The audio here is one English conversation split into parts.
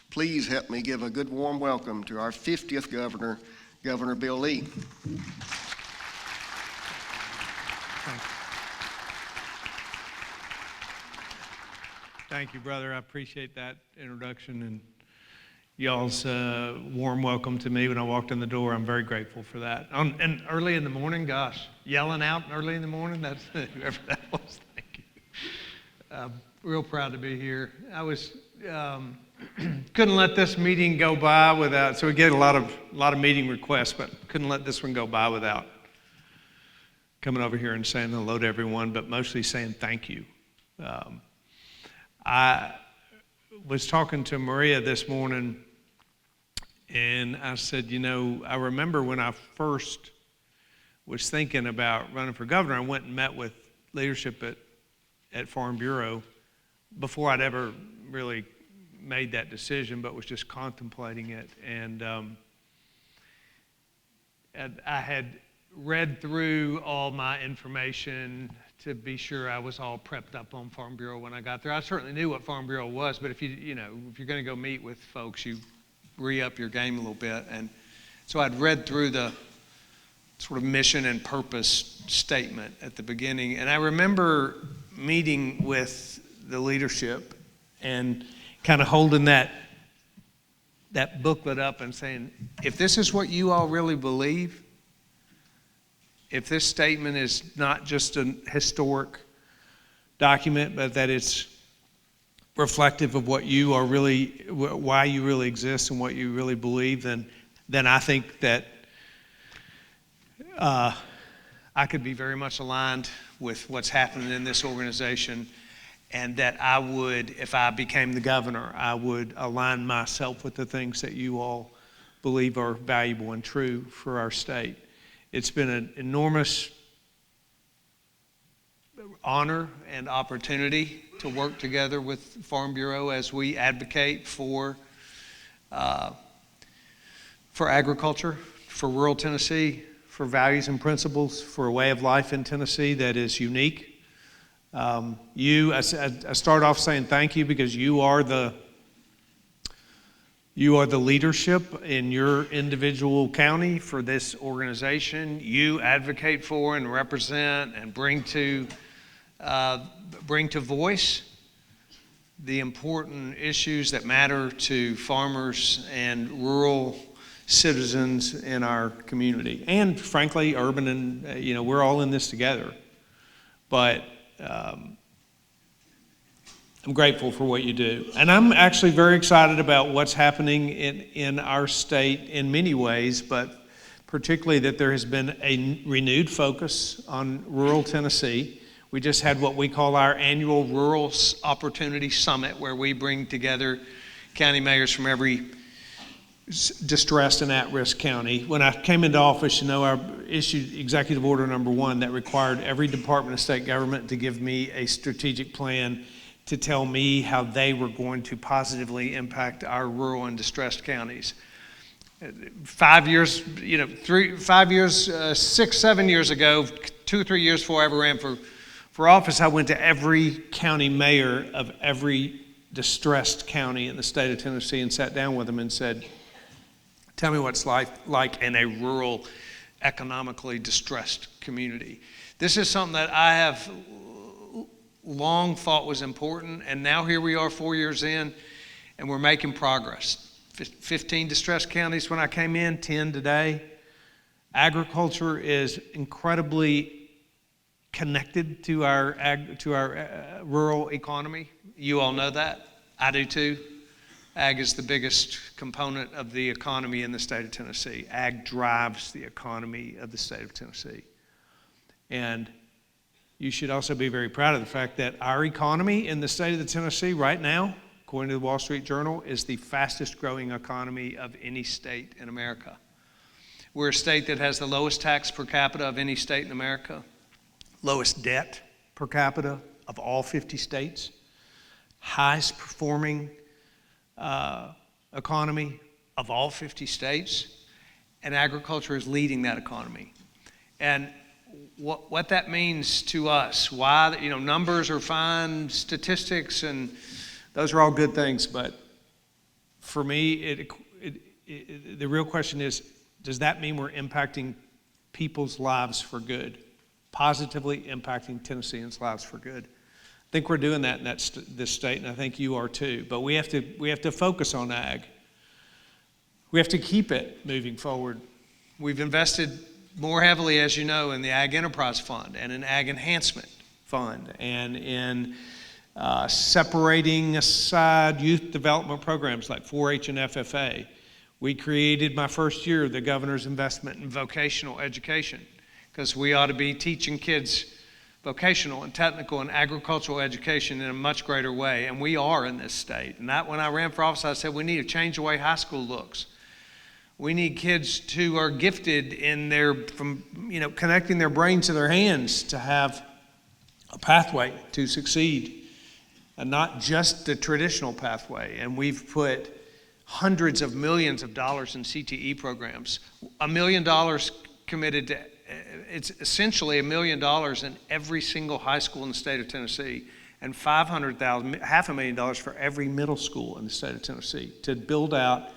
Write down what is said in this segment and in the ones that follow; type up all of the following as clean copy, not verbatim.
Please help me give a good warm welcome to our 50th governor, Governor Bill Lee. Thank you, brother. I appreciate that introduction and y'all's warm welcome to me when I walked in the door. I'm very grateful for that. And early in the morning, gosh, yelling out early in the morning, that's whoever that was, thank you. Real proud to be here. I was, couldn't let this meeting go by without, so we get a lot of meeting requests, but couldn't let this one go by without coming over here and saying hello to everyone, but mostly saying thank you. I was talking to Maria this morning, and I said, I remember when I first was thinking about running for governor, I went and met with leadership at Farm Bureau before I'd ever really made that decision, but was just contemplating it. And I had read through all my information to be sure I was all prepped up on Farm Bureau when I got there. I certainly knew what Farm Bureau was, but if you're going to go meet with folks, you re-up your game a little bit. And so I'd read through the sort of mission and purpose statement at the beginning. And I remember meeting with the leadership and kind of holding that booklet up and saying, if this is what you all really believe, if this statement is not just a historic document, but that it's reflective of what you are really, why you really exist and what you really believe, then I think that I could be very much aligned with what's happening in this organization, and that I would, if I became the governor, I would align myself with the things that you all believe are valuable and true for our state. It's been an enormous honor and opportunity to work together with Farm Bureau as we advocate for agriculture, for rural Tennessee, for values and principles, for a way of life in Tennessee that is unique. I start off saying thank you because you are the leadership in your individual county for this organization. You advocate for and represent and bring to voice the important issues that matter to farmers and rural citizens in our community, and frankly, urban, and we're all in this together. But I'm grateful for what you do. And I'm actually very excited about what's happening in our state in many ways, but particularly that there has been a renewed focus on rural Tennessee. We just had what we call our annual Rural Opportunity Summit, where we bring together county mayors from every distressed and at-risk county. When I came into office, I issued Executive Order number 1 that required every Department of State Government to give me a strategic plan to tell me how they were going to positively impact our rural and distressed counties. 5 years, 6, 7 years ago, 2 or 3 years before I ever ran for office, I went to every county mayor of every distressed county in the state of Tennessee and sat down with them and said, tell me what it's like in a rural, economically distressed community. This is something that I have long thought was important, and now here we are 4 years in, and we're making progress. 15 distressed counties when I came in, 10 today. Agriculture is incredibly connected to our rural economy. You all know that. I do too. Ag is the biggest component of the economy in the state of Tennessee. Ag drives the economy of the state of Tennessee. And you should also be very proud of the fact that our economy in the state of Tennessee right now, according to the Wall Street Journal, is the fastest growing economy of any state in America. We're a state that has the lowest tax per capita of any state in America, lowest debt per capita of all 50 states, highest performing economy of all 50 states, and agriculture is leading that economy. And what that means to us, why, numbers are fine, statistics, and those are all good things, but for me, the real question is, does that mean we're impacting people's lives for good, positively impacting Tennesseans' lives for good? I think we're doing that in this state, and I think you are too. But we have to focus on ag. We have to keep it moving forward. We've invested more heavily, as you know, in the Ag Enterprise Fund and in Ag Enhancement Fund and in separating aside youth development programs like 4-H and FFA. We created my first year the governor's investment in vocational education, because we ought to be teaching kids vocational and technical and agricultural education in a much greater way, and we are in this state. And that, when I ran for office, I said we need to change the way high school looks. We need kids who are gifted in connecting their brains to their hands to have a pathway to succeed, and not just the traditional pathway. And we've put hundreds of millions of dollars in CTE programs. $1 million committed to, it's essentially $1 million in every single high school in the state of Tennessee, and $500,000 for every middle school in the state of Tennessee to build out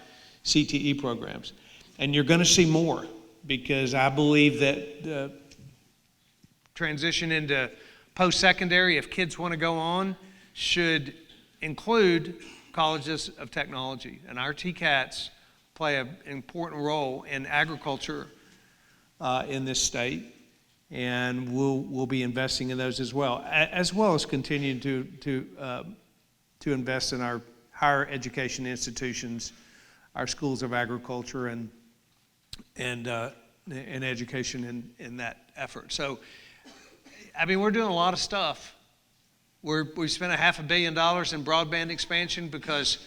CTE programs. And you're going to see more, because I believe that the transition into post-secondary, if kids want to go on, should include colleges of technology. And our TCATs play an important role in agriculture in this state, and we'll be investing in those as well as continuing to invest in our higher education institutions, our schools of agriculture, and education in that effort. So, I mean, we're doing a lot of stuff. We spent $500 million in broadband expansion because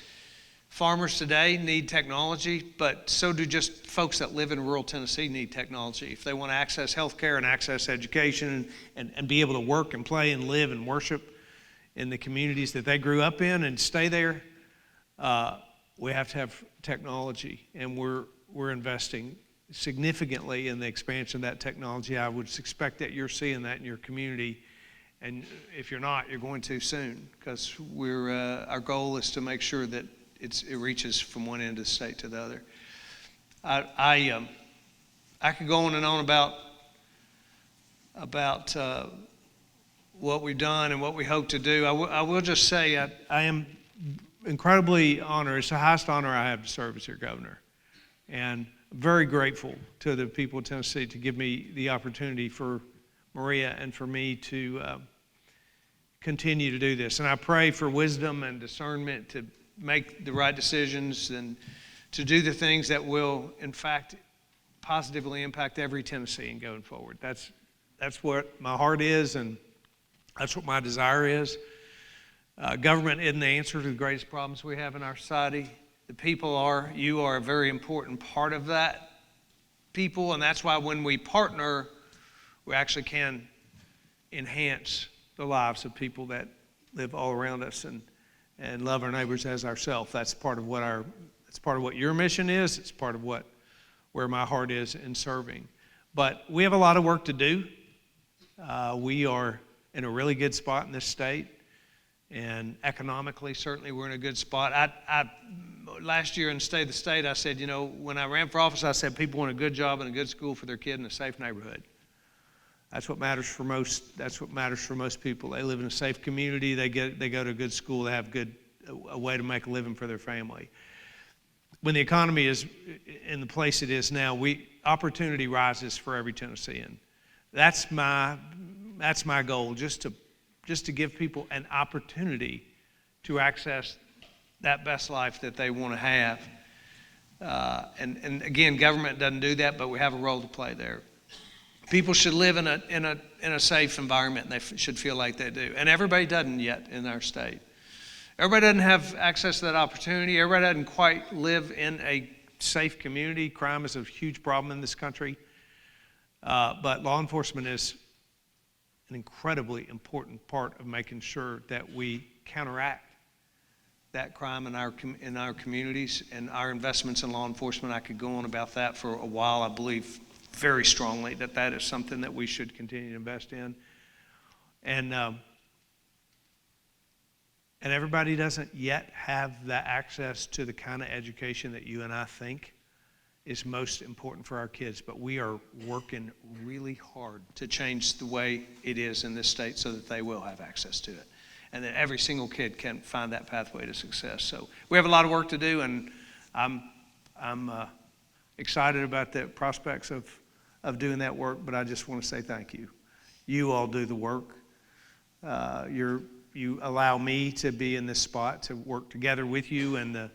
farmers today need technology, but so do just folks that live in rural Tennessee need technology. If they want to access health care and access education and be able to work and play and live and worship in the communities that they grew up in and stay there, we have to have technology, and we're investing significantly in the expansion of that technology. I would expect that you're seeing that in your community, and if you're not, you're going to soon, because our goal is to make sure that it reaches from one end of the state to the other. I could go on and on about what we've done and what we hope to do. I will just say I am incredibly honored. It's the highest honor I have to serve as your governor, and very grateful to the people of Tennessee to give me the opportunity for Maria and for me to continue to do this. And I pray for wisdom and discernment to make the right decisions and to do the things that will, in fact, positively impact every Tennessean going forward. That's what my heart is, and that's what my desire is. Government isn't the answer to the greatest problems we have in our society. The people are. You are a very important part of that people, and that's why when we partner, we actually can enhance the lives of people that live all around us and love our neighbors as ourselves. That's part of what your mission is. It's part of where my heart is in serving. But we have a lot of work to do. We are in a really good spot in this state, and economically, certainly, we're in a good spot. Last year in State of the State, I said, when I ran for office, I said people want a good job and a good school for their kid in a safe neighborhood. That's what matters for most. That's what matters for most people. They live in a safe community. They go to a good school. They have a way to make a living for their family. When the economy is in the place it is now, opportunity rises for every Tennessean. That's my goal. Just to give people an opportunity to access that best life that they want to have. And again, government doesn't do that, but we have a role to play there. People should live in a safe environment, and they should feel like they do. And everybody doesn't yet in our state. Everybody doesn't have access to that opportunity. Everybody doesn't quite live in a safe community. Crime is a huge problem in this country. But law enforcement is an incredibly important part of making sure that we counteract that crime in our communities, and our investments in law enforcement. I could go on about that for a while. I believe very strongly that is something that we should continue to invest in. And And everybody doesn't yet have that access to the kind of education that you and I think is most important for our kids. But we are working really hard to change the way it is in this state so that they will have access to it. And that every single kid can find that pathway to success. So we have a lot of work to do, and I'm excited about the prospects of doing that work, but I just want to say thank you. You all do the work. You allow me to be in this spot to work together with you and the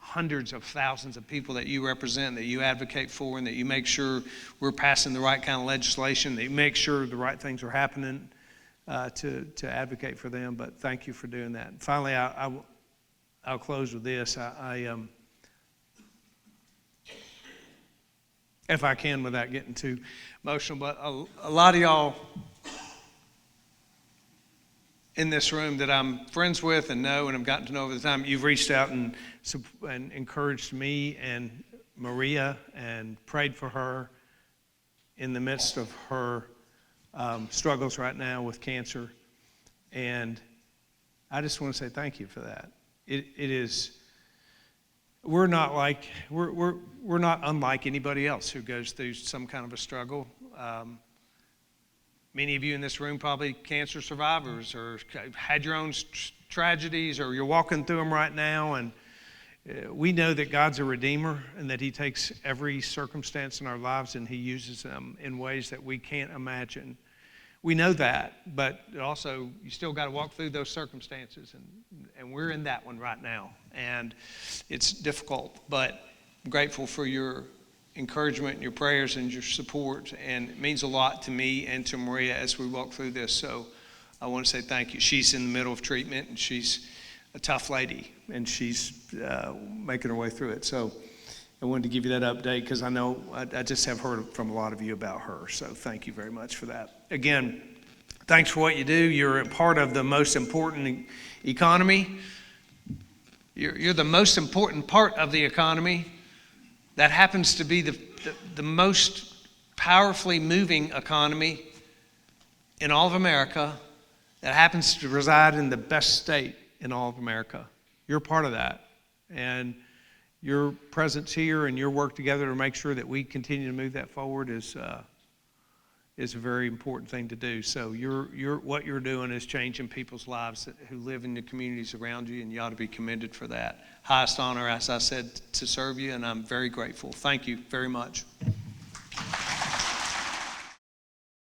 hundreds of thousands of people that you represent, that you advocate for, and that you make sure we're passing the right kind of legislation, that you make sure the right things are happening to advocate for them. But thank you for doing that. And finally, I'll close with this. If I can, without getting too emotional, but a lot of y'all in this room that I'm friends with and know and have gotten to know over the time, you've reached out and encouraged me and Maria and prayed for her in the midst of her struggles right now with cancer. And I just want to say thank you for that. It is, we're not unlike anybody else who goes through some kind of a struggle. Many of you in this room probably cancer survivors or had your own tragedies, or you're walking through them right now. And we know that God's a redeemer and that he takes every circumstance in our lives and he uses them in ways that we can't imagine. We know that, but also you still got to walk through those circumstances, and we're in that one right now. And it's difficult, but I'm grateful for your encouragement and your prayers and your support, and it means a lot to me and to Maria as we walk through this. So I want to say thank you. She's in the middle of treatment, and she's a tough lady, and she's making her way through it. So I wanted to give you that update because I know I just have heard from a lot of you about her. So thank you very much for that. Again, thanks for what you do. You're a part of the most important economy. You're the most important part of the economy. That happens to be the most powerfully moving economy in all of America. That happens to reside in the best state in all of America. You're part of that. And your presence here and your work together to make sure that we continue to move that forward is a very important thing to do. So what you're doing is changing people's lives who live in the communities around you, and you ought to be commended for that. Highest honor, as I said, to serve you, and I'm very grateful. Thank you very much.